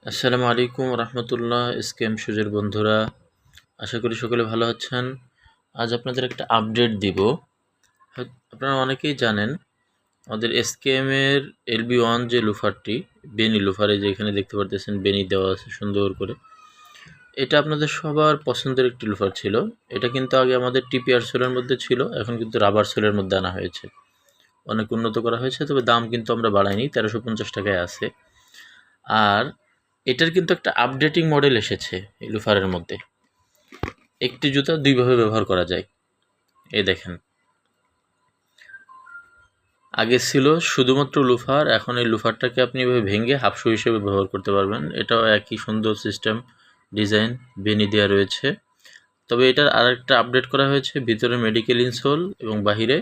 আসসালামু আলাইকুম রহমতুল্লাহ। এসকেএম শুজের বন্ধুরা, আশা করি সকলে ভালো আছেন। আজ আপনাদের একটা আপডেট দিব। আপনারা অনেকেই জানেন আমাদের এসকেএম এর LB1 যে লুফারটি, বেনি লুফারে যে এখানে দেখতে পারতেছেন বেনি দেওয়া আছে সুন্দর করে। এটা আপনাদের সবার পছন্দের একটি লুফার ছিল। এটা কিন্তু আগে আমাদের টিপিআর সোলের মধ্যে ছিল, এখন কিন্তু রাবার সোলের মধ্যে আনা হয়েছে। অনেক উন্নত করা হয়েছে, তবে দাম কিন্তু আমরা বাড়াইনি, 1350 টাকায় আছে। আর এটার কিন্তু একটা আপডেটিং মডেল এসেছে এই লুফারের মধ্যে। একটি জুতা দুইভাবে ব্যবহার করা যায়। এই দেখেন, আগে ছিল শুধুমাত্র লুফার, এখন এই লুফারটাকে আপনি এভাবে ভেঙে হাফ শু হিসেবে ব্যবহার করতে পারবেন। এটাও একই সুন্দর সিস্টেম, ডিজাইন, বেনি দেওয়া রয়েছে। তবে এটার আরেকটা আপডেট করা হয়েছে, ভিতরে মেডিকেল ইনসোল এবং বাহিরে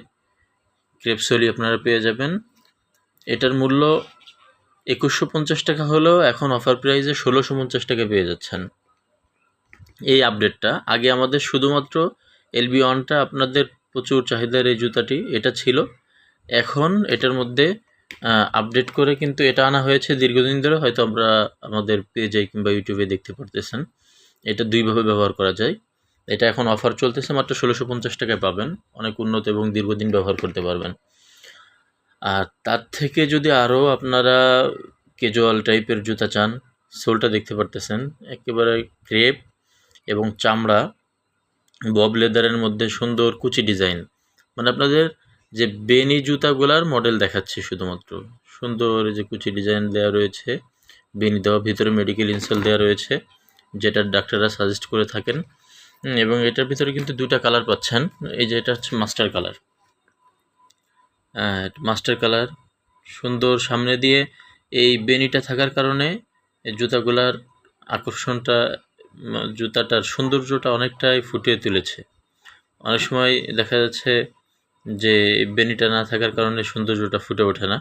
ক্রেপসোলই আপনারা পেয়ে যাবেন। এটার মূল্য 2150 টাকা হলেও এখন অফার প্রাইসে 1650 টাকা পেয়ে যাচ্ছেন। এই আপডেটটা আগে আমাদের শুধুমাত্র LB1টা আপনাদের প্রচুর চাহিদার এই জুতাটি এটা ছিল। এখন এটার মধ্যে আপডেট করে কিন্তু এটা আনা হয়েছে দীর্ঘদিন ধরে, হয়তো আমরা আমাদের পেজে কিংবা ইউটিউবে দেখতে পারতেছেন। এটা দুইভাবে ব্যবহার করা যায়। এটা এখন অফার চলতেছে, মাত্র 1650 টাকায় পাবেন। অনেক উন্নত এবং দীর্ঘদিন ব্যবহার করতে পারবেন। আর তার থেকে যদি আরও আপনারা ক্যাজুয়াল টাইপের জুতা চান, সোলটা দেখতে পারতেছেন একেবারে ক্রেপ এবং চামড়া, বব লেদারের মধ্যে সুন্দর কুচি ডিজাইন। মানে আপনাদের যে বেনি জুতাগুলার মডেল দেখাচ্ছি, শুধুমাত্র সুন্দর যে কুচি ডিজাইন দেওয়া রয়েছে, বেনি দেওয়া, ভিতরে মেডিকেল ইনসোল দেওয়া রয়েছে, যেটা ডাক্তাররা সাজেস্ট করে থাকেন। এবং এটার ভিতরে কিন্তু দুটা কালার পাচ্ছেন। এই যে এটা হচ্ছে মাস্টার কালার, মাস্টার কালার সুন্দর। সামনে দিয়ে এই বেনিটা থাকার কারণে এই জুতাগুলার আকর্ষণটা, জুতাটার সৌন্দর্যটা অনেকটাই ফুটিয়ে তুলেছে। অনেক সময় দেখা যাচ্ছে যে বেনিটা না থাকার কারণে সৌন্দর্যটা ফুটে ওঠে না।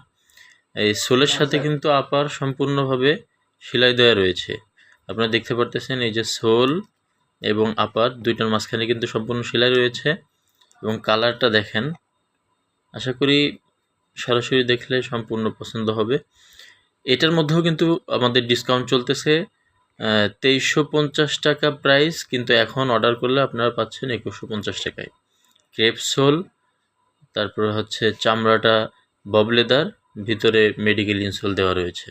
এই সোলের সাথে কিন্তু আপার সম্পূর্ণভাবে সেলাই দেওয়া রয়েছে। আপনারা দেখতে পারতেছেন এই যে সোল এবং আপার দুইটার মাঝখানে কিন্তু সম্পূর্ণ সেলাই রয়েছে। এবং কালারটা দেখেন, আশা করি সরাসরি দেখলে সম্পূর্ণ পছন্দ হবে। এটার মধ্যেও কিন্তু আমাদের ডিসকাউন্ট চলতেছে, 2350 টাকা প্রাইস, কিন্তু এখন অর্ডার করলে আপনারা পাচ্ছেন 2150 টাকায়। ক্রেপ সোল, তারপরে হচ্ছে চামড়াটা বব লেদার, ভিতরে মেডিকেল ইনসোল দেওয়া রয়েছে।